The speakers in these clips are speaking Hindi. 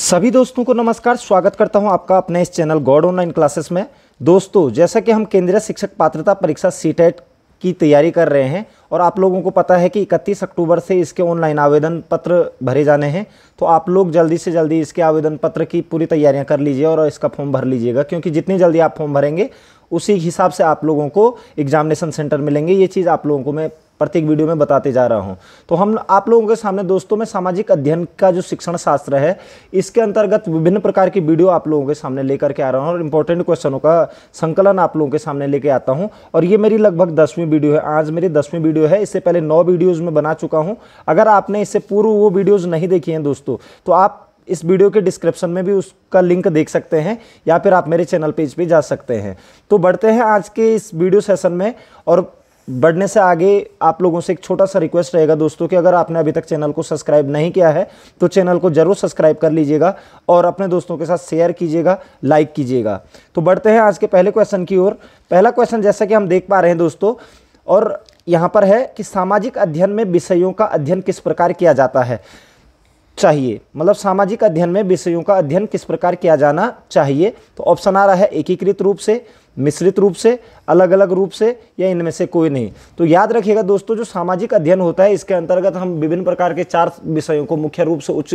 सभी दोस्तों को नमस्कार। स्वागत करता हूं आपका अपने इस चैनल गॉड ऑनलाइन क्लासेस में। दोस्तों, जैसा कि हम केंद्रीय शिक्षक पात्रता परीक्षा सीटेट की तैयारी कर रहे हैं और आप लोगों को पता है कि 31 अक्टूबर से इसके ऑनलाइन आवेदन पत्र भरे जाने हैं, तो आप लोग जल्दी से जल्दी इसके आवेदन पत्र की पूरी तैयारियां कर लीजिए और इसका फॉर्म भर लीजिएगा, क्योंकि जितनी जल्दी आप फॉर्म भरेंगे उसी हिसाब से आप लोगों को एग्जामिनेशन सेंटर मिलेंगे। ये चीज़ आप लोगों को मैं प्रत्येक वीडियो में बताते जा रहा हूं। तो हम आप लोगों के सामने दोस्तों में सामाजिक अध्ययन का जो शिक्षण शास्त्र है, इसके अंतर्गत विभिन्न प्रकार की वीडियो आप लोगों के सामने लेकर के आ रहा हूं और इंपॉर्टेंट क्वेश्चनों का संकलन आप लोगों के सामने लेके आता हूं। और ये मेरी लगभग 10वीं वीडियो है। आज मेरी 10वीं वीडियो है। इससे पहले 9 वीडियोज़ में बना चुका हूँ। अगर आपने इससे पूर्व वो वीडियोज़ नहीं देखी हैं दोस्तों, तो आप इस वीडियो के डिस्क्रिप्शन में भी उसका लिंक देख सकते हैं या फिर आप मेरे चैनल पेज पे जा सकते हैं। तो बढ़ते हैं आज के इस वीडियो सेशन में। और बढ़ने से आगे आप लोगों से एक छोटा सा रिक्वेस्ट रहेगा दोस्तों कि अगर आपने अभी तक चैनल को सब्सक्राइब नहीं किया है तो चैनल को जरूर सब्सक्राइब कर लीजिएगा और अपने दोस्तों के साथ शेयर कीजिएगा, लाइक कीजिएगा। तो बढ़ते हैं आज के पहले क्वेश्चन की ओर। पहला क्वेश्चन जैसा कि हम देख पा रहे हैं दोस्तों, और यहाँ पर है कि सामाजिक अध्ययन में विषयों का अध्ययन किस प्रकार किया जाता है चाहिए, मतलब सामाजिक अध्ययन में विषयों का अध्ययन किस प्रकार किया जाना चाहिए। तो ऑप्शन आ रहा है एकीकृत रूप से, मिश्रित रूप से, अलग अलग रूप से, या इनमें से कोई नहीं। तो याद रखिएगा दोस्तों, जो सामाजिक अध्ययन होता है इसके अंतर्गत हम विभिन्न प्रकार के 4 विषयों को मुख्य रूप से उच्च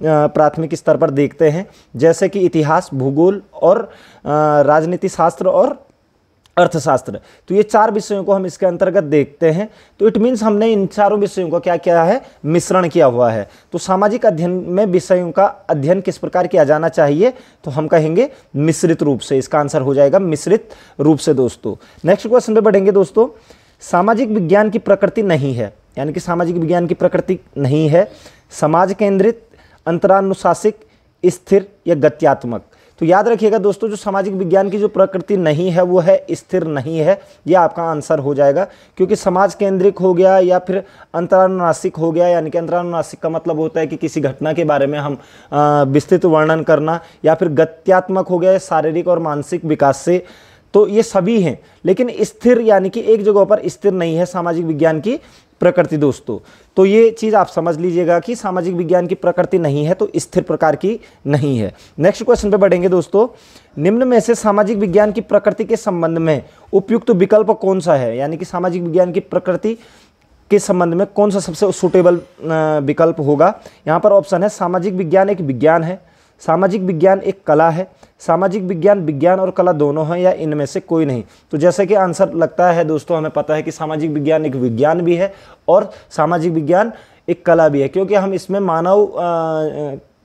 प्राथमिक स्तर पर देखते हैं, जैसे कि इतिहास, भूगोल और राजनीति शास्त्र और अर्थशास्त्र। तो ये 4 विषयों को हम इसके अंतर्गत देखते हैं। तो इट मीन्स हमने इन चारों विषयों का क्या किया है, मिश्रण किया हुआ है। तो सामाजिक अध्ययन में विषयों का अध्ययन किस प्रकार किया जाना चाहिए, तो हम कहेंगे मिश्रित रूप से। इसका आंसर हो जाएगा मिश्रित रूप से दोस्तों। नेक्स्ट क्वेश्चन पे बढ़ेंगे दोस्तों। सामाजिक विज्ञान की प्रकृति नहीं है, यानी कि सामाजिक विज्ञान की प्रकृति नहीं है समाज केंद्रित, अंतरानुशासिक, स्थिर या गत्यात्मक। तो याद रखिएगा दोस्तों, जो सामाजिक विज्ञान की जो प्रकृति नहीं है वो है स्थिर नहीं है। ये आपका आंसर हो जाएगा, क्योंकि समाज केंद्रिक हो गया या फिर अंतरानुनासिक हो गया, यानी कि अंतरानुनासिक का मतलब होता है कि किसी घटना के बारे में हम विस्तृत वर्णन करना, या फिर गत्यात्मक हो गया शारीरिक और मानसिक विकास से। तो ये सभी हैं, लेकिन स्थिर यानी कि एक जगह पर स्थिर नहीं है सामाजिक विज्ञान की प्रकृति दोस्तों। तो ये चीज़ आप समझ लीजिएगा कि सामाजिक विज्ञान की प्रकृति नहीं है तो स्थिर प्रकार की नहीं है। नेक्स्ट क्वेश्चन पे बढ़ेंगे दोस्तों। निम्न में से सामाजिक विज्ञान की प्रकृति के संबंध में उपयुक्त विकल्प कौन सा है, यानी कि सामाजिक विज्ञान की प्रकृति के संबंध में कौन सा सबसे सुटेबल विकल्प होगा। यहाँ पर ऑप्शन है सामाजिक विज्ञान एक विज्ञान है, सामाजिक विज्ञान एक कला है, सामाजिक विज्ञान विज्ञान और कला दोनों हैं, या इनमें से कोई नहीं। तो जैसे कि आंसर लगता है दोस्तों, हमें पता है कि सामाजिक विज्ञान एक विज्ञान भी है और सामाजिक विज्ञान एक कला भी है, क्योंकि हम इसमें मानव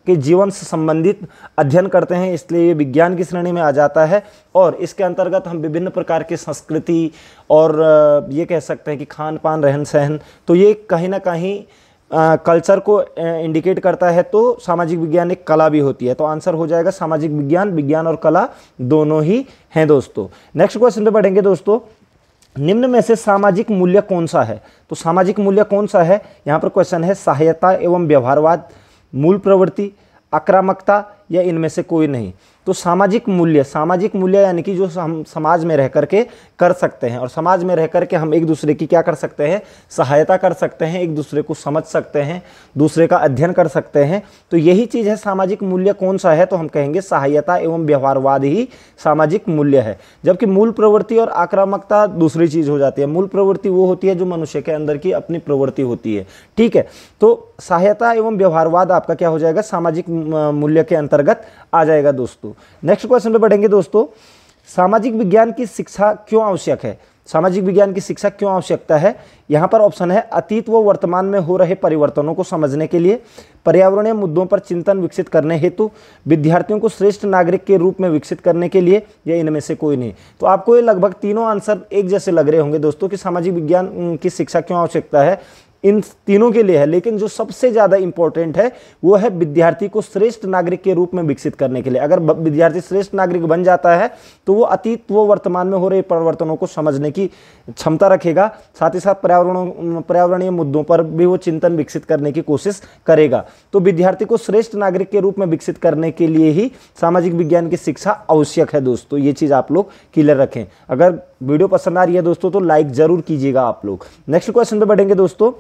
के जीवन से संबंधित अध्ययन करते हैं, इसलिए ये विज्ञान की श्रेणी में आ जाता है। और इसके अंतर्गत हम विभिन्न प्रकार की संस्कृति और ये कह सकते हैं कि खान पान, रहन सहन, तो ये कहीं ना कहीं कल्चर को इंडिकेट करता है। तो सामाजिक विज्ञान एक कला भी होती है। तो आंसर हो जाएगा सामाजिक विज्ञान विज्ञान और कला दोनों ही हैं दोस्तों। नेक्स्ट क्वेश्चन पे बढ़ेंगे दोस्तों। निम्न में से सामाजिक मूल्य कौन सा है, तो सामाजिक मूल्य कौन सा है। यहाँ पर क्वेश्चन है सहायता एवं व्यवहारवाद, मूल प्रवृत्ति, आक्रामकता, या इनमें से कोई नहीं। तो सामाजिक मूल्य यानी कि जो हम समाज में रह करके कर सकते हैं, और समाज में रह करके हम एक दूसरे की क्या कर सकते हैं, सहायता कर सकते हैं, एक दूसरे को समझ सकते हैं, दूसरे का अध्ययन कर सकते हैं। तो यही चीज़ है सामाजिक मूल्य कौन सा है, तो हम कहेंगे सहायता एवं व्यवहारवाद ही सामाजिक मूल्य है। जबकि मूल प्रवृत्ति और आक्रामकता दूसरी चीज़ हो जाती है। मूल प्रवृत्ति वो होती है जो मनुष्य के अंदर की अपनी प्रवृत्ति होती है, ठीक है। तो सहायता एवं व्यवहारवाद आपका क्या हो जाएगा, सामाजिक मूल्य के अंतर्गत आ जाएगा दोस्तों। नेक्स्ट क्वेश्चन पे बढ़ेंगे दोस्तों। सामाजिक विज्ञान की शिक्षा क्यों आवश्यक है, सामाजिक विज्ञान की शिक्षा क्यों आवश्यकता है। यहाँ पर ऑप्शन है अतीत व वर्तमान में हो रहे परिवर्तनों को समझने के लिए, पर्यावरणीय मुद्दों पर चिंतन विकसित करने हेतु, विद्यार्थियों को श्रेष्ठ नागरिक के रूप में विकसित करने के लिए, या इनमें से कोई नहीं। तो आपको ये लगभग तीनों आंसर एक जैसे लग रहे होंगे दोस्तों कि सामाजिक विज्ञान की शिक्षा क्यों आवश्यकता है, इन तीनों के लिए है। लेकिन जो सबसे ज़्यादा इंपॉर्टेंट है वो है विद्यार्थी को श्रेष्ठ नागरिक के रूप में विकसित करने के लिए। अगर विद्यार्थी श्रेष्ठ नागरिक बन जाता है तो वो अतीत व वर्तमान में हो रहे परिवर्तनों को समझने की क्षमता रखेगा, साथ ही साथ पर्यावरणीय मुद्दों पर भी वो चिंतन विकसित करने की कोशिश करेगा। तो विद्यार्थी को श्रेष्ठ नागरिक के रूप में विकसित करने के लिए ही सामाजिक विज्ञान की शिक्षा आवश्यक है दोस्तों। ये चीज़ आप लोग क्लियर रखें। अगर वीडियो पसंद आ रही है दोस्तों तो लाइक जरूर कीजिएगा आप लोग। नेक्स्ट क्वेश्चन पे बढ़ेंगे दोस्तों।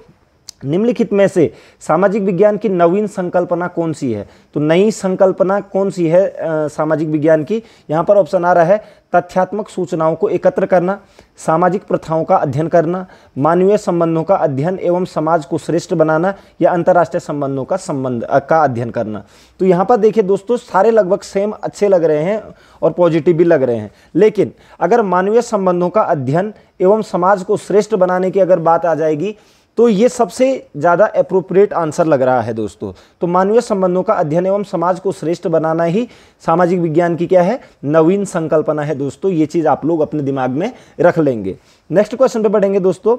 निम्नलिखित में से सामाजिक विज्ञान की नवीन संकल्पना कौन सी है? तो नई संकल्पना कौन सी है सामाजिक विज्ञान की? यहाँ पर ऑप्शन आ रहा है तथ्यात्मक सूचनाओं को एकत्र करना, सामाजिक प्रथाओं का अध्ययन करना, मानवीय संबंधों का अध्ययन एवं समाज को श्रेष्ठ बनाना, या अंतर्राष्ट्रीय संबंधों का अध्ययन करना। तो यहाँ पर देखिए दोस्तों, सारे लगभग सेम अच्छे लग रहे हैं और पॉजिटिव भी लग रहे हैं, लेकिन अगर मानवीय संबंधों का अध्ययन एवं समाज को श्रेष्ठ बनाने की अगर बात आ जाएगी तो ये सबसे ज़्यादा अप्रोप्रिएट आंसर लग रहा है दोस्तों। तो मानवीय संबंधों का अध्ययन एवं समाज को श्रेष्ठ बनाना ही सामाजिक विज्ञान की क्या है? नवीन संकल्पना है दोस्तों। ये चीज़ आप लोग अपने दिमाग में रख लेंगे। नेक्स्ट क्वेश्चन पे बढ़ेंगे दोस्तों।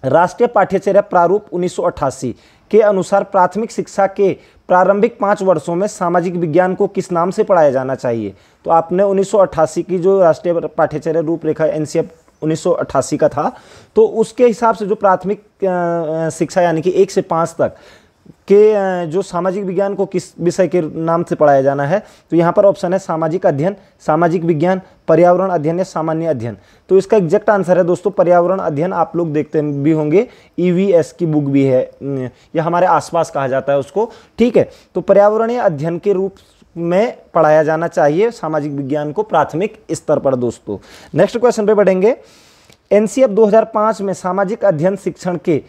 राष्ट्रीय पाठ्यचर्या प्रारूप 1988 के अनुसार प्राथमिक शिक्षा के प्रारंभिक 5 वर्षों में सामाजिक विज्ञान को किस नाम से पढ़ाया जाना चाहिए? तो आपने 1988 की जो राष्ट्रीय पाठ्यचर्या रूपरेखा एनसीईआरटी 1988 का था, तो उसके हिसाब से जो प्राथमिक शिक्षा यानी कि 1 से 5 तक के जो सामाजिक विज्ञान को किस विषय के नाम से पढ़ाया जाना है? तो यहाँ पर ऑप्शन है सामाजिक अध्ययन, सामाजिक विज्ञान, पर्यावरण अध्ययन या सामान्य अध्ययन। तो इसका एग्जैक्ट आंसर है दोस्तों पर्यावरण अध्ययन। आप लोग देखते भी होंगे, ईवीएस की बुक भी है, या हमारे आसपास कहा जाता है उसको, ठीक है। तो पर्यावरणीय अध्ययन के रूप में पढ़ाया जाना चाहिए सामाजिक विज्ञान को प्राथमिक स्तर पर दोस्तों। नेक्स्ट क्वेश्चन पे बढ़ेंगे। एनसीईआरटी 2005 में सामाजिक अध्ययन शिक्षण के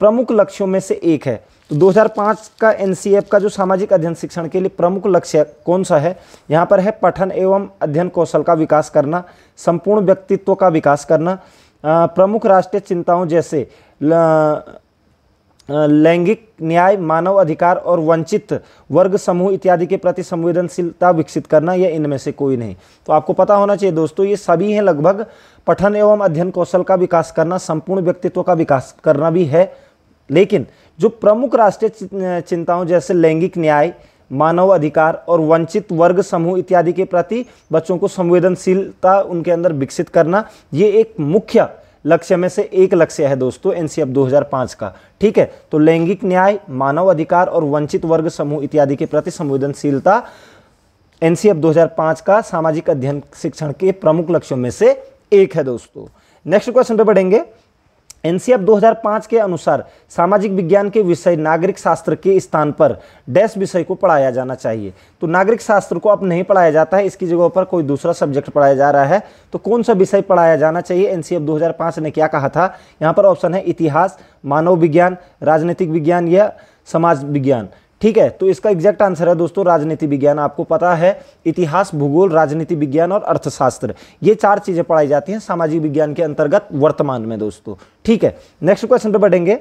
प्रमुख लक्ष्यों में से एक है। तो 2005 का एनसीईआरटी का जो सामाजिक अध्ययन शिक्षण के लिए प्रमुख लक्ष्य कौन सा है? यहाँ पर है पठन एवं अध्ययन कौशल का विकास करना, संपूर्ण व्यक्तित्व का विकास करना, प्रमुख राष्ट्रीय चिंताओं जैसे लैंगिक न्याय, मानव अधिकार और वंचित वर्ग समूह इत्यादि के प्रति संवेदनशीलता विकसित करना, या इनमें से कोई नहीं। तो आपको पता होना चाहिए दोस्तों, ये सभी हैं लगभग। पठन एवं अध्ययन कौशल का विकास करना, संपूर्ण व्यक्तित्व का विकास करना भी है, लेकिन जो प्रमुख राष्ट्रीय चिंताओं जैसे लैंगिक न्याय, मानव अधिकार और वंचित वर्ग समूह इत्यादि के प्रति बच्चों को संवेदनशीलता उनके अंदर विकसित करना, ये एक मुख्य लक्ष्य में से एक लक्ष्य है दोस्तों एनसीईआरटी 2005 का, ठीक है। तो लैंगिक न्याय, मानव अधिकार और वंचित वर्ग समूह इत्यादि के प्रति संवेदनशीलता एनसीईआरटी 2005 का सामाजिक अध्ययन शिक्षण के प्रमुख लक्ष्यों में से एक है दोस्तों। नेक्स्ट क्वेश्चन पे बढ़ेंगे। एनसीईआरटी 2005 के अनुसार सामाजिक विज्ञान के विषय नागरिक शास्त्र के स्थान पर डैश विषय को पढ़ाया जाना चाहिए। तो नागरिक शास्त्र को अब नहीं पढ़ाया जाता है, इसकी जगह पर कोई दूसरा सब्जेक्ट पढ़ाया जा रहा है। तो कौन सा विषय पढ़ाया जाना चाहिए? एनसीईआरटी 2005 ने क्या कहा था? यहाँ पर ऑप्शन है इतिहास, मानव विज्ञान, राजनीतिक विज्ञान या समाज विज्ञान, ठीक है। तो इसका एग्जैक्ट आंसर है दोस्तों राजनीति विज्ञान। आपको पता है इतिहास, भूगोल, राजनीति विज्ञान और अर्थशास्त्र, ये 4 चीजें पढ़ाई जाती हैं सामाजिक विज्ञान के अंतर्गत वर्तमान में दोस्तों, ठीक है। नेक्स्ट क्वेश्चन पे बढ़ेंगे।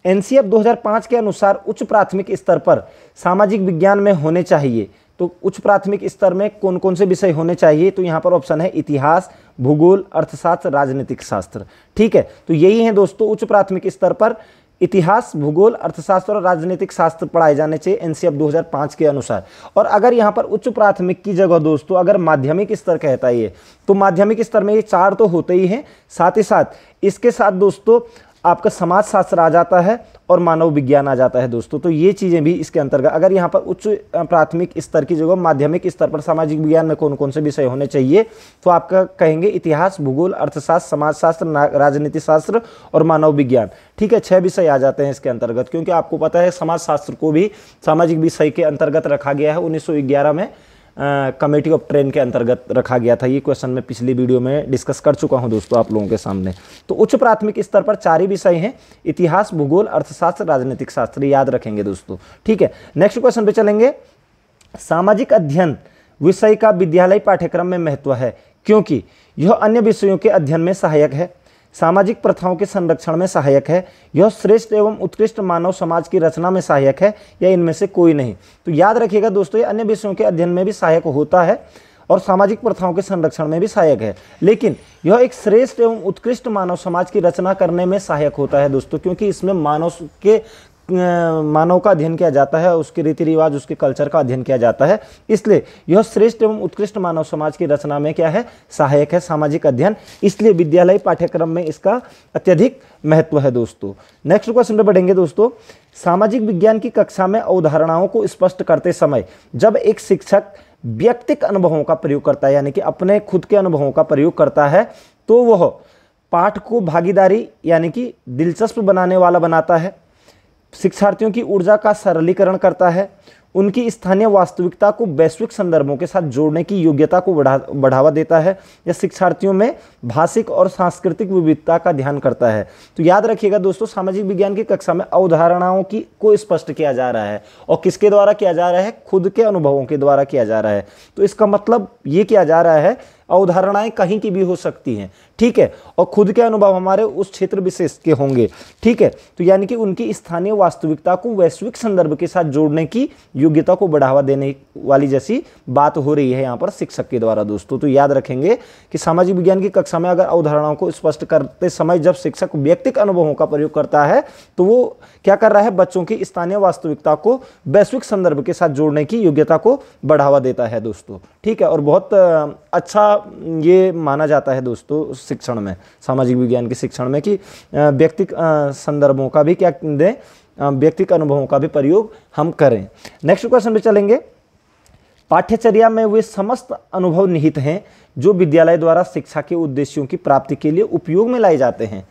एनसीईआरटी 2005 के अनुसार उच्च प्राथमिक स्तर पर सामाजिक विज्ञान में होने चाहिए। तो उच्च प्राथमिक स्तर में कौन कौन से विषय होने चाहिए? तो यहाँ पर ऑप्शन है इतिहास, भूगोल, अर्थशास्त्र, राजनीतिक शास्त्र, ठीक है। तो यही है दोस्तों, उच्च प्राथमिक स्तर पर इतिहास, भूगोल, अर्थशास्त्र और राजनीतिक शास्त्र पढ़ाए जाने चाहिए एनसीईआरटी 2005 के अनुसार। और अगर यहाँ पर उच्च प्राथमिक की जगह दोस्तों अगर माध्यमिक स्तर कहता है, तो माध्यमिक स्तर में ये 4 तो होते ही हैं, साथ ही साथ इसके साथ दोस्तों आपका समाज शास्त्र आ जाता है और मानव विज्ञान आ जाता है दोस्तों। तो ये चीज़ें भी इसके अंतर्गत, अगर यहाँ पर उच्च प्राथमिक स्तर की जगह माध्यमिक स्तर पर सामाजिक विज्ञान में कौन कौन से विषय होने चाहिए, तो आपका कहेंगे इतिहास, भूगोल, अर्थशास्त्र, समाजशास्त्र, राजनीति शास्त्र और मानव विज्ञान, ठीक है। 6 विषय आ जाते हैं इसके अंतर्गत, क्योंकि आपको पता है समाजशास्त्र को भी सामाजिक विषय के अंतर्गत रखा गया है। 1911 में कमेटी ऑफ ट्रेन के अंतर्गत रखा गया था। ये क्वेश्चन मैं पिछली वीडियो में डिस्कस कर चुका हूं दोस्तों आप लोगों के सामने। तो उच्च प्राथमिक स्तर पर 4 ही विषय हैं, इतिहास, भूगोल, अर्थशास्त्र, राजनीतिक शास्त्र, याद रखेंगे दोस्तों, ठीक है। नेक्स्ट क्वेश्चन पे चलेंगे। सामाजिक अध्ययन विषय का विद्यालय पाठ्यक्रम में महत्व है क्योंकि यह अन्य विषयों के अध्ययन में सहायक है, सामाजिक प्रथाओं के संरक्षण में सहायक है, यह श्रेष्ठ एवं उत्कृष्ट मानव समाज की रचना में सहायक है, या इनमें से कोई नहीं। तो याद रखिएगा दोस्तों, ये अन्य विषयों के अध्ययन में भी सहायक होता है और सामाजिक प्रथाओं के संरक्षण में भी सहायक है, लेकिन यह एक श्रेष्ठ एवं उत्कृष्ट मानव समाज की रचना करने में सहायक होता है दोस्तों, क्योंकि इसमें मानव का अध्ययन किया जाता है, उसके रीति रिवाज, उसके कल्चर का अध्ययन किया जाता है। इसलिए यह श्रेष्ठ एवं उत्कृष्ट मानव समाज की रचना में क्या है? सहायक है सामाजिक अध्ययन, इसलिए विद्यालय पाठ्यक्रम में इसका अत्यधिक महत्व है दोस्तों। नेक्स्ट क्वेश्चन पे बढ़ेंगे दोस्तों। सामाजिक विज्ञान की कक्षा में अवधारणाओं को स्पष्ट करते समय जब एक शिक्षक व्यक्तिगत अनुभवों का प्रयोग करता है, यानी कि अपने खुद के अनुभवों का प्रयोग करता है, तो वह पाठ को भागीदारी यानी कि दिलचस्प बनाने वाला बनाता है, शिक्षार्थियों की ऊर्जा का सरलीकरण करता है, उनकी स्थानीय वास्तविकता को वैश्विक संदर्भों के साथ जोड़ने की योग्यता को बढ़ावा देता है, या शिक्षार्थियों में भाषिक और सांस्कृतिक विविधता का ध्यान करता है। तो याद रखिएगा दोस्तों, सामाजिक विज्ञान की कक्षा में अवधारणाओं की को स्पष्ट किया जा रहा है, और किसके द्वारा किया जा रहा है? खुद के अनुभवों के द्वारा किया जा रहा है। तो इसका मतलब ये किया जा रहा है अवधारणाएं कहीं की भी हो सकती हैं, ठीक है, और खुद के अनुभव हमारे उस क्षेत्र विशेष के होंगे, ठीक है। तो यानी कि उनकी स्थानीय वास्तविकता को वैश्विक संदर्भ के साथ जोड़ने की योग्यता को बढ़ावा देने वाली जैसी बात हो रही है यहाँ पर शिक्षक के द्वारा दोस्तों। तो याद रखेंगे कि सामाजिक विज्ञान की कक्षा में अगर अवधारणाओं को स्पष्ट करते समय जब शिक्षक व्यक्तिगत अनुभवों का प्रयोग करता है तो वो क्या कर रहा है? बच्चों की स्थानीय वास्तविकता को वैश्विक संदर्भ के साथ जोड़ने की योग्यता को बढ़ावा देता है दोस्तों, ठीक है। और बहुत अच्छा ये माना जाता है दोस्तों शिक्षण में, सामाजिक विज्ञान के शिक्षण में, कि व्यक्तिगत संदर्भों का भी क्या दें, व्यक्तिगत अनुभवों का भी प्रयोग हम करें। नेक्स्ट क्वेश्चन पे चलेंगे। पाठ्यचर्या में वे समस्त अनुभव निहित हैं जो विद्यालय द्वारा शिक्षा के उद्देश्यों की प्राप्ति के लिए उपयोग में लाए जाते हैं।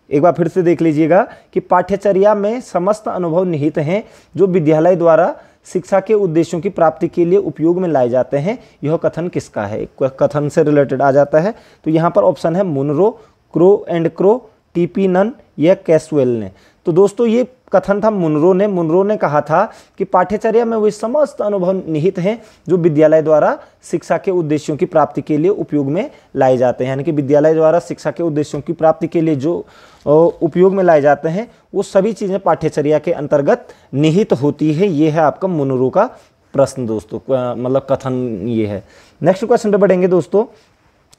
एक बार फिर से देख लीजिएगा कि पाठ्यचर्या में समस्त अनुभव निहित हैं जो विद्यालय द्वारा शिक्षा के उद्देश्यों की प्राप्ति के लिए उपयोग में लाए जाते हैं। यह कथन किसका है? कथन से रिलेटेड आ जाता है। तो यहाँ पर ऑप्शन है Munro, Crow and Crow, T P Nunn या कैसवेल ने। तो दोस्तों ये कथन था मुनरो ने कहा था कि पाठ्यचर्या में वे समस्त अनुभव निहित हैं जो विद्यालय द्वारा शिक्षा के उद्देश्यों की प्राप्ति के लिए उपयोग में लाए जाते हैं। यानी कि विद्यालय द्वारा शिक्षा के उद्देश्यों की प्राप्ति के लिए जो उपयोग में लाए जाते हैं वो सभी चीज़ें पाठ्यचर्या के अंतर्गत निहित होती है। ये है आपका मुनरो का प्रश्न दोस्तों, मतलब कथन ये है। नेक्स्ट क्वेश्चन पे बढ़ेंगे दोस्तों।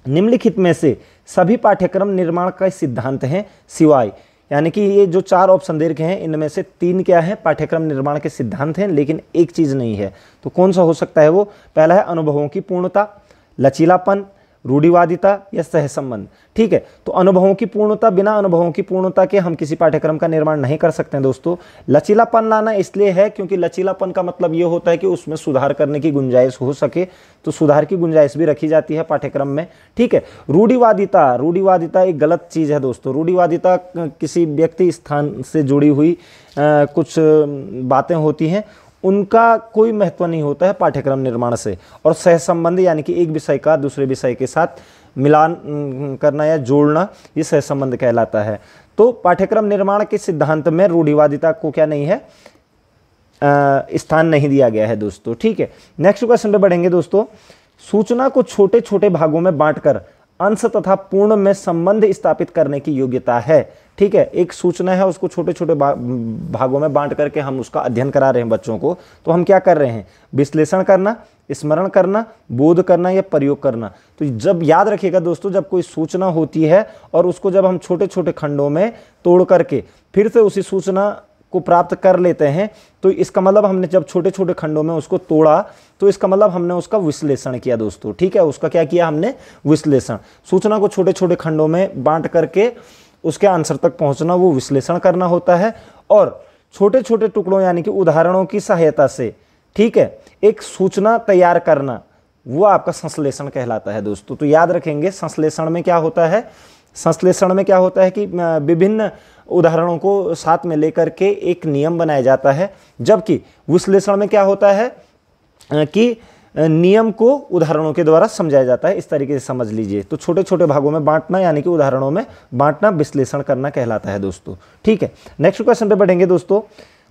निम्नलिखित में से सभी पाठ्यक्रम निर्माण का सिद्धांत हैं सिवाय, यानी कि ये जो 4 ऑप्शन दे रखे हैं इनमें से 3 क्या है? पाठ्यक्रम निर्माण के सिद्धांत हैं, लेकिन एक चीज़ नहीं है। तो कौन सा हो सकता है वो? पहला है अनुभवों की पूर्णता, लचीलापन, रूढ़िवादिता या सहसंबंध, ठीक है। तो अनुभवों की पूर्णता, बिना अनुभवों की पूर्णता के हम किसी पाठ्यक्रम का निर्माण नहीं कर सकते हैं दोस्तों। लचीलापन लाना इसलिए है क्योंकि लचीलापन का मतलब ये होता है कि उसमें सुधार करने की गुंजाइश हो सके, तो सुधार की गुंजाइश भी रखी जाती है पाठ्यक्रम में, ठीक है। रूढ़िवादिता एक गलत चीज़ है दोस्तों। रूढ़िवादिता किसी व्यक्ति स्थान से जुड़ी हुई कुछ बातें होती हैं, उनका कोई महत्व नहीं होता है पाठ्यक्रम निर्माण से। और सहसंबंध यानी कि एक विषय का दूसरे विषय के साथ मिलान करना या जोड़ना, ये सहसंबंध कहलाता है। तो पाठ्यक्रम निर्माण के सिद्धांत में रूढ़िवादिता को क्या नहीं है? स्थान नहीं दिया गया है दोस्तों, ठीक है। नेक्स्ट क्वेश्चन पे बढ़ेंगे दोस्तों। सूचना को छोटे छोटे भागों में बांटकर अंश तथा पूर्ण में संबंध स्थापित करने की योग्यता है, ठीक है। एक सूचना है, उसको छोटे छोटे भागों में बांट करके हम उसका अध्ययन करा रहे हैं बच्चों को, तो हम क्या कर रहे हैं? विश्लेषण करना, स्मरण करना, बोध करना या प्रयोग करना। तो जब याद रखिएगा दोस्तों, जब कोई सूचना होती है और उसको जब हम छोटे छोटे खंडों में तोड़ करके फिर से उसी सूचना को प्राप्त कर लेते हैं, तो इसका मतलब हमने जब छोटे छोटे खंडों में उसको तोड़ा तो इसका मतलब हमने उसका विश्लेषण किया दोस्तों, ठीक है। उसका क्या किया हमने? विश्लेषण। सूचना को छोटे छोटे खंडों में बांट करके उसके आंसर तक पहुंचना, वो विश्लेषण करना होता है। और छोटे छोटे टुकड़ों यानी कि उदाहरणों की सहायता से, ठीक है, एक सूचना तैयार करना, वो आपका संश्लेषण कहलाता है दोस्तों। तो याद रखेंगे संश्लेषण में क्या होता है? संश्लेषण में क्या होता है कि विभिन्न उदाहरणों को साथ में लेकर के एक नियम बनाया जाता है, जबकि विश्लेषण में क्या होता है कि नियम को उदाहरणों के द्वारा समझाया जाता है। इस तरीके से समझ लीजिए। तो छोटे छोटे भागों में बांटना यानी कि उदाहरणों में बांटना विश्लेषण करना कहलाता है दोस्तों, ठीक है। नेक्स्ट क्वेश्चन पे बढ़ेंगे दोस्तों।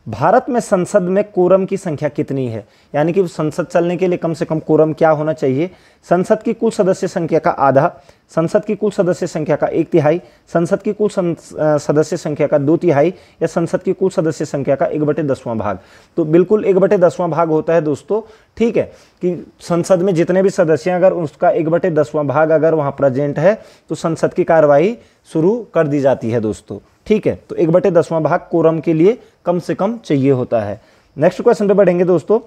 भारत में संसद में कोरम की संख्या कितनी है? यानी कि संसद चलने के लिए कम से कम कोरम क्या होना चाहिए? संसद की कुल सदस्य संख्या का आधा, संसद की कुल सदस्य संख्या का 1/3, संसद की कुल सदस्य संख्या का 2/3 या संसद की कुल सदस्य संख्या का 1/10वां भाग। तो बिल्कुल 1/10वां भाग होता है दोस्तों, ठीक है, कि संसद में जितने भी सदस्य हैं अगर उसका 1/10वां भाग अगर वहाँ प्रेजेंट है तो संसद की कार्रवाई शुरू कर दी जाती है दोस्तों, ठीक है। तो 1/10वां भाग कोरम के लिए कम से कम चाहिए होता है। नेक्स्ट क्वेश्चन पे बढ़ेंगे दोस्तों।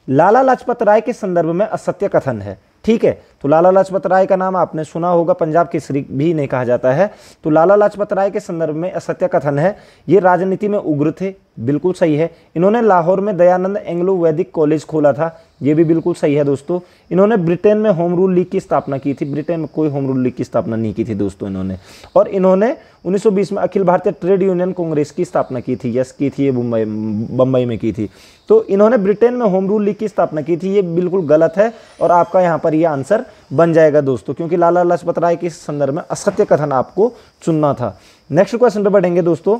लाला लाजपत राय के संदर्भ में असत्य कथन है, ठीक है। तो लाला लाजपत राय का नाम आपने सुना होगा, पंजाब केसरी भी नहीं कहा जाता है। तो लाला लाजपत राय के संदर्भ में असत्य कथन है, ये राजनीति में उग्र थे, बिल्कुल सही है। इन्होंने लाहौर में दयानंद एंग्लो वैदिक कॉलेज खोला था, ये भी बिल्कुल सही है दोस्तों। इन्होंने ब्रिटेन में होम रूल लीग की स्थापना की थी। ब्रिटेन में कोई होम रूल लीग की स्थापना नहीं की थी दोस्तों इन्होंने। और इन्होंने 1920 में अखिल भारतीय ट्रेड यूनियन कांग्रेस की स्थापना की थी। यस, की थी, ये बम्बई में की थी। तो इन्होंने ब्रिटेन में होम रूल लीग की स्थापना की थी, ये बिल्कुल गलत है और आपका यहाँ पर ये आंसर बन जाएगा दोस्तों, क्योंकि लाला लाजपत राय के संदर्भ में असत्य कथन आपको चुनना था। नेक्स्ट क्वेश्चन पे बढ़ेंगे दोस्तों।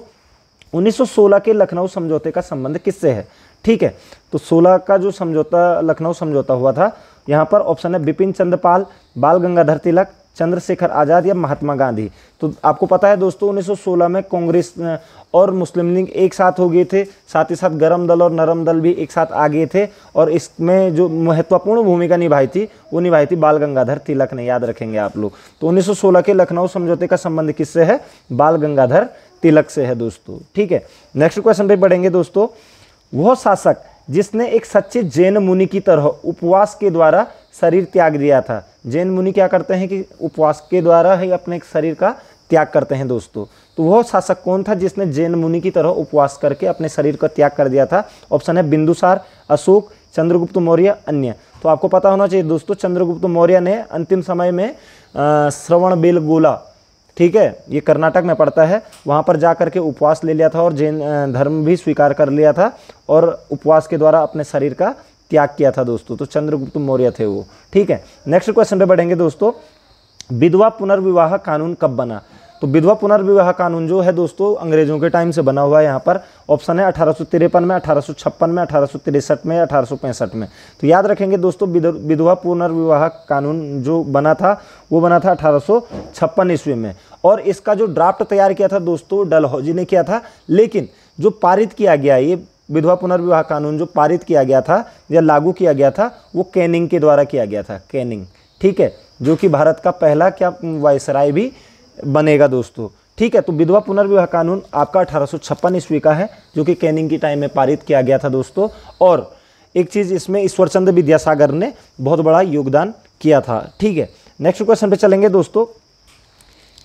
1916 के लखनऊ समझौते का संबंध किससे है? ठीक है, तो 16 का जो समझौता, लखनऊ समझौता हुआ था, यहाँ पर ऑप्शन है बिपिन चंद्र पाल, बाल गंगाधर तिलक, चंद्रशेखर आज़ाद या महात्मा गांधी। तो आपको पता है दोस्तों 1916 में कांग्रेस और मुस्लिम लीग एक साथ हो गए थे, साथ ही साथ गरम दल और नरम दल भी एक साथ आ गए थे, और इसमें जो महत्वपूर्ण भूमिका निभाई थी वो निभाई थी बाल गंगाधर तिलक ने, याद रखेंगे आप लोग। तो 1916 के लखनऊ समझौते का संबंध किससे है? बाल गंगाधर तिलक से है दोस्तों। ठीक है, नेक्स्ट क्वेश्चन पे बढ़ेंगे दोस्तों। वह शासक जिसने एक सच्चे जैन मुनि की तरह उपवास के द्वारा शरीर त्याग दिया था। जैन मुनि क्या करते हैं कि उपवास के द्वारा ही अपने शरीर का त्याग करते हैं दोस्तों। तो वह शासक कौन था जिसने जैन मुनि की तरह उपवास करके अपने शरीर का त्याग कर दिया था? ऑप्शन है बिंदुसार, अशोक, चंद्रगुप्त मौर्य, अन्य। तो आपको पता होना चाहिए दोस्तों, चंद्रगुप्त मौर्य ने अंतिम समय में श्रवणबेलगोला, ठीक है, ये कर्नाटक में पड़ता है, वहाँ पर जा करके उपवास ले लिया था और जैन धर्म भी स्वीकार कर लिया था और उपवास के द्वारा अपने शरीर का त्याग किया था दोस्तों। तो चंद्रगुप्त मौर्य थे वो। ठीक है, नेक्स्ट क्वेश्चन पे बढ़ेंगे दोस्तों। विधवा पुनर्विवाह कानून कब बना? तो विधवा पुनर्विवाह कानून जो है दोस्तों अंग्रेजों के टाइम से बना हुआ है। यहाँ पर ऑप्शन है 1853 में, 1856 में, 1863 में, 1865 में। तो याद रखेंगे दोस्तों, विधवा पुनर्विवाह कानून जो बना था वो बना था 1856 ईस्वी में, और इसका जो ड्राफ्ट तैयार किया था दोस्तों डलहौजी ने किया था। लेकिन जो पारित किया गया, ये विधवा पुनर्विवाह कानून जो पारित किया गया था या लागू किया गया था वो कैनिंग के द्वारा किया गया था, कैनिंग। ठीक है, जो कि भारत का पहला क्या वायसराय भी बनेगा दोस्तों। ठीक है, तो विधवा पुनर्विवाह कानून आपका 1856 ईस्वी का है, जो कि कैनिंग की टाइम में पारित किया गया था दोस्तों। और एक चीज़ इसमें ईश्वरचंद्र विद्यासागर ने बहुत बड़ा योगदान किया था। ठीक है, नेक्स्ट क्वेश्चन पे चलेंगे दोस्तों।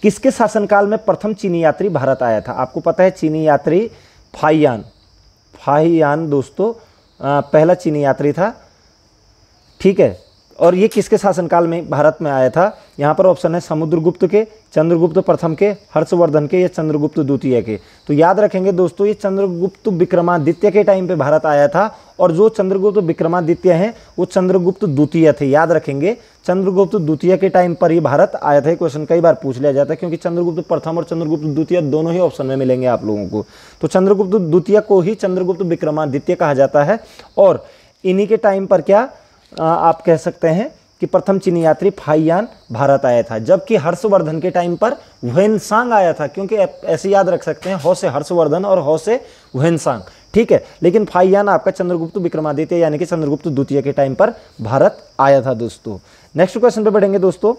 किसके शासनकाल में प्रथम चीनी यात्री भारत आया था? आपको पता है चीनी यात्री फाहियान दोस्तों पहला चीनी यात्री था। ठीक है, और ये किसके शासनकाल में भारत में आया था? यहाँ पर ऑप्शन है समुद्रगुप्त के, चंद्रगुप्त प्रथम के, हर्षवर्धन के या चंद्रगुप्त द्वितीय के। तो याद रखेंगे दोस्तों, ये चंद्रगुप्त विक्रमादित्य के टाइम पे भारत आया था, और जो चंद्रगुप्त विक्रमादित्य हैं वो चंद्रगुप्त द्वितीय थे। याद रखेंगे, चंद्रगुप्त द्वितीय के टाइम पर ही भारत आया था। क्वेश्चन कई बार पूछ लिया जाता है, क्योंकि चंद्रगुप्त प्रथम और चंद्रगुप्त द्वितीय दोनों ही ऑप्शन में मिलेंगे आप लोगों को। तो चंद्रगुप्त द्वितीय को ही चंद्रगुप्त विक्रमादित्य कहा जाता है, और इन्हीं के टाइम पर क्या आप कह सकते हैं कि प्रथम चीनी यात्री फाहियान भारत आया था। जबकि हर्षवर्धन के टाइम पर ह्वेनसांग आया था, क्योंकि ऐसे याद रख सकते हैं, हो से हर्षवर्धन और हो से ह्वेनसांग। ठीक है, लेकिन फाहियान आपका चंद्रगुप्त विक्रमादित्य यानी कि चंद्रगुप्त द्वितीय के टाइम पर भारत आया था दोस्तों। नेक्स्ट क्वेश्चन पे बढ़ेंगे दोस्तों।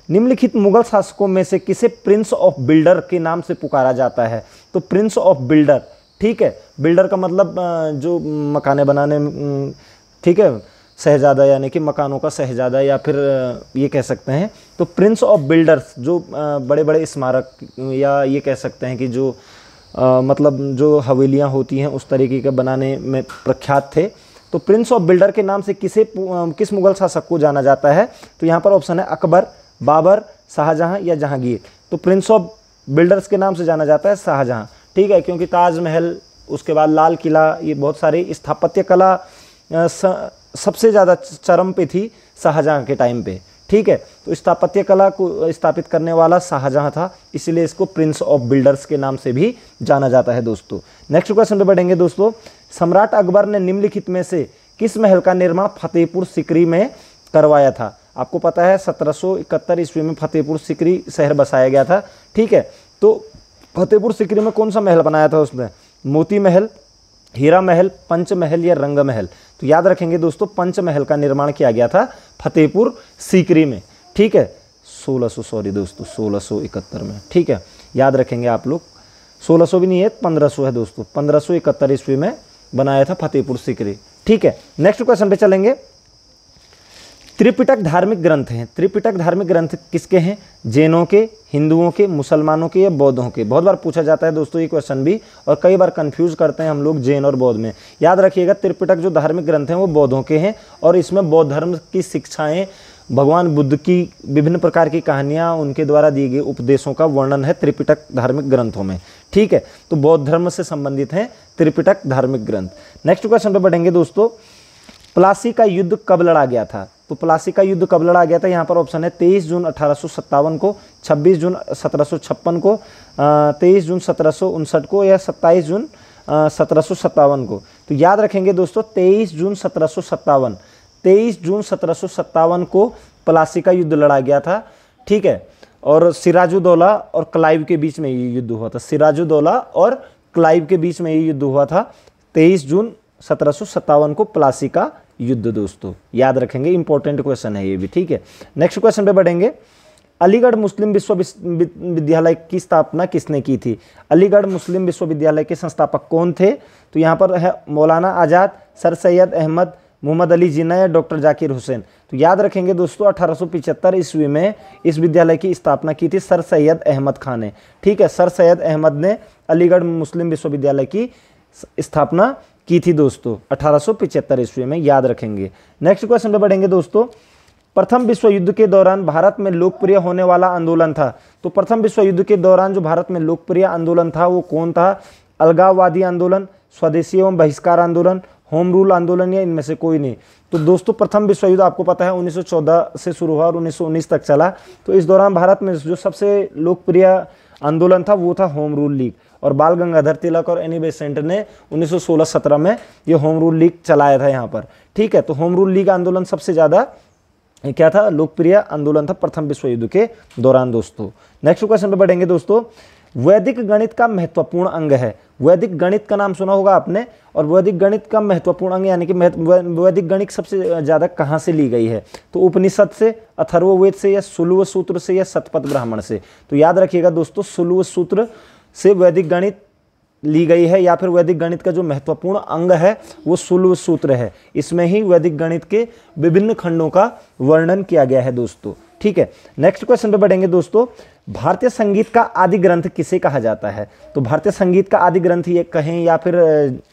निम्नलिखित मुगल शासकों में से किसे प्रिंस ऑफ बिल्डर के नाम से पुकारा जाता है? तो प्रिंस ऑफ बिल्डर, ठीक है, बिल्डर का मतलब जो मकाने बनाने, ठीक है, शहजादा यानी कि मकानों का शहजादा, या फिर ये कह सकते हैं। तो प्रिंस ऑफ बिल्डर्स जो बड़े बड़े स्मारक, या ये कह सकते हैं कि जो मतलब जो हवेलियां होती हैं उस तरीके के बनाने में प्रख्यात थे। तो प्रिंस ऑफ बिल्डर के नाम से किस मुगल शासक को जाना जाता है? तो यहाँ पर ऑप्शन है अकबर, बाबर, शाहजहां या जहांगीर। तो प्रिंस ऑफ बिल्डर्स के नाम से जाना जाता है शाहजहां। ठीक है, क्योंकि ताजमहल, उसके बाद लाल किला, ये बहुत सारी स्थापत्य कला सबसे ज़्यादा चरम पे थी शाहजहां के टाइम पे। ठीक है, तो स्थापत्य कला को स्थापित करने वाला शाहजहां था, इसलिए इसको प्रिंस ऑफ बिल्डर्स के नाम से भी जाना जाता है दोस्तों। नेक्स्ट क्वेश्चन पे बढ़ेंगे दोस्तों। सम्राट अकबर ने निम्नलिखित में से किस महल का निर्माण फतेहपुर सीकरी में करवाया था? आपको पता है 1771 ईस्वी में फतेहपुर सीकरी शहर बसाया गया था। ठीक है, तो फतेहपुर सीकरी में कौन सा महल बनाया था उसने? मोती महल, हीरा महल, पंच महल या रंग महल? तो याद रखेंगे दोस्तों, पंच महल का निर्माण किया गया था फतेहपुर सीकरी में। ठीक है, 1671 में। ठीक है, याद रखेंगे आप लोग, 1600 भी नहीं है, 1500 है दोस्तों। 1571 ईस्वी में बनाया था फतेहपुर सीकरी। ठीक है, नेक्स्ट क्वेश्चन पे चलेंगे। त्रिपिटक धार्मिक ग्रंथ हैं। त्रिपिटक धार्मिक ग्रंथ किसके हैं? जैनों के, हिंदुओं के, मुसलमानों के या बौद्धों के। बहुत बार पूछा जाता है दोस्तों ये क्वेश्चन भी, और कई बार कंफ्यूज करते हैं हम लोग जैन और बौद्ध में। याद रखिएगा त्रिपिटक जो धार्मिक ग्रंथ हैं वो बौद्धों के हैं, और इसमें बौद्ध धर्म की शिक्षाएं, भगवान बुद्ध की विभिन्न प्रकार की कहानियाँ, उनके द्वारा दिए गए उपदेशों का वर्णन है त्रिपिटक धार्मिक ग्रंथों में। ठीक है, तो बौद्ध धर्म से संबंधित हैं त्रिपिटक धार्मिक ग्रंथ। नेक्स्ट क्वेश्चन पे बढ़ेंगे दोस्तों, प्लासी का युद्ध कब लड़ा गया था? तो प्लासी का युद्ध कब लड़ा गया था? यहाँ पर ऑप्शन है 23 जून 1857 को, 26 जून 1756 को, 23 जून 1759 को, या 27 जून 1757 को। तो याद रखेंगे दोस्तों 23 जून 1757, 23 जून 1757 को प्लासी का युद्ध लड़ा गया था। ठीक है, और सिराजुद्दौला और क्लाइव के बीच में ये युद्ध हुआ था। सिराजुद्दौला और क्लाइव के बीच में ये युद्ध हुआ था 23 जून 1757 को, प्लासी का युद्ध दोस्तों। याद रखेंगे, इंपॉर्टेंट क्वेश्चन है ये भी। ठीक है, नेक्स्ट क्वेश्चन पे बढ़ेंगे। अलीगढ़ मुस्लिम विश्वविद्यालय की स्थापना किसने की थी? अलीगढ़ मुस्लिम विश्वविद्यालय के संस्थापक कौन थे? तो यहाँ पर है मौलाना आज़ाद, सर सैयद अहमद, मोहम्मद अली जिन्ना या डॉक्टर जाकिर हुसैन। तो याद रखेंगे दोस्तों 1875 ईस्वी में इस विद्यालय की स्थापना की थी सर सैयद अहमद खान ने। ठीक है, सर सैयद अहमद ने अलीगढ़ मुस्लिम विश्वविद्यालय की स्थापना की थी दोस्तों 1875 ईस्वी में। याद रखेंगे। नेक्स्ट क्वेश्चन पे बढ़ेंगे दोस्तों, प्रथम विश्व युद्ध के दौरान भारत में लोकप्रिय होने वाला आंदोलन था। तो प्रथम विश्व युद्ध के दौरान जो भारत में लोकप्रिय आंदोलन था वो कौन था? अलगाववादी आंदोलन, स्वदेशी एवं बहिष्कार आंदोलन, होम रूल आंदोलन, या इनमें से कोई नहीं। तो दोस्तों प्रथम विश्व युद्ध आपको पता है 1914 से शुरू हुआ और 1919 तक चला। तो इस दौरान भारत में जो सबसे लोकप्रिय आंदोलन था वो था होम रूल लीग, और बाल गंगाधर तिलक और एनी बेसेंट ने 1916-17 में ये होम रूल लीग चलाया था यहाँ पर। ठीक है, तो होम रूल लीग आंदोलन सबसे ज़्यादा क्या था? लोकप्रिय आंदोलन था प्रथम विश्व युद्ध के दौरान दोस्तों। नेक्स्ट क्वेश्चन पे बढ़ेंगे दोस्तों, वैदिक गणित का महत्वपूर्ण अंग है। वैदिक गणित का नाम सुना होगा आपने, और वैदिक गणित का महत्वपूर्ण अंग यानी कि वैदिक गणित सबसे ज़्यादा कहाँ से ली गई है? तो उपनिषद से, अथर्ववेद से, या सुलभ सूत्र से, या शतपथ ब्राह्मण से। तो याद रखिएगा दोस्तों सुलभ सूत्र से वैदिक गणित ली गई है, या फिर वैदिक गणित का जो महत्वपूर्ण अंग है वो सुलभ सूत्र है। इसमें ही वैदिक गणित के विभिन्न खंडों का वर्णन किया गया है दोस्तों। ठीक है, नेक्स्ट क्वेश्चन पे बढ़ेंगे दोस्तों, भारतीय संगीत का आदि ग्रंथ किसे कहा जाता है? तो भारतीय संगीत का आदि ग्रंथ ये कहें या फिर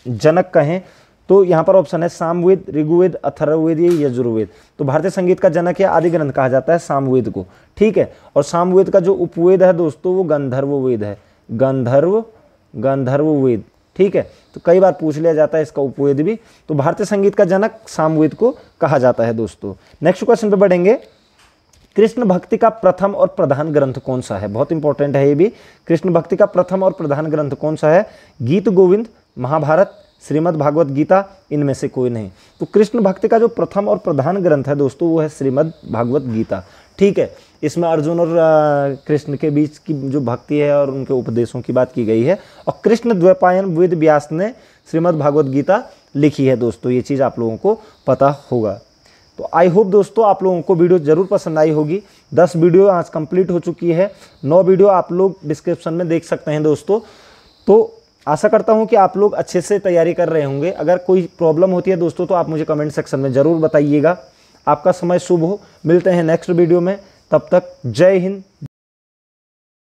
जनक कहें, तो यहाँ पर ऑप्शन है सामवेद, ऋग्वेद, अथर्ववेद या यजुर्वेद। तो भारतीय संगीत का जनक या आदि ग्रंथ कहा जाता है सामवेद को। ठीक है, और सामवेद का जो उपवेद है दोस्तों वो गंधर्ववेद है, गंधर्ववेद। ठीक है, तो कई बार पूछ लिया जाता है इसका उपवेद भी। तो भारतीय संगीत का जनक सामवेद को कहा जाता है दोस्तों। नेक्स्ट क्वेश्चन पे बढ़ेंगे, कृष्ण भक्ति का प्रथम और प्रधान ग्रंथ कौन सा है? बहुत इंपॉर्टेंट है ये भी। कृष्ण भक्ति का प्रथम और प्रधान ग्रंथ कौन सा है? गीत गोविंद, महाभारत, श्रीमद् भागवत गीता, इनमें से कोई नहीं। तो कृष्ण भक्ति का जो प्रथम और प्रधान ग्रंथ है दोस्तों वो है श्रीमद् भागवत गीता। ठीक है, इसमें अर्जुन और कृष्ण के बीच की जो भक्ति है और उनके उपदेशों की बात की गई है, और कृष्ण द्वैपायन वेद व्यास ने श्रीमद् भागवत गीता लिखी है दोस्तों। ये चीज़ आप लोगों को पता होगा। तो आई होप दोस्तों आप लोगों को वीडियो ज़रूर पसंद आई होगी। 10 वीडियो आज कंप्लीट हो चुकी है, 9 वीडियो आप लोग डिस्क्रिप्शन में देख सकते हैं दोस्तों। तो आशा करता हूं कि आप लोग अच्छे से तैयारी कर रहे होंगे। अगर कोई प्रॉब्लम होती है दोस्तों तो आप मुझे कमेंट सेक्शन में ज़रूर बताइएगा। आपका समय शुभ हो। मिलते हैं नेक्स्ट वीडियो में, तब तक जय हिंद।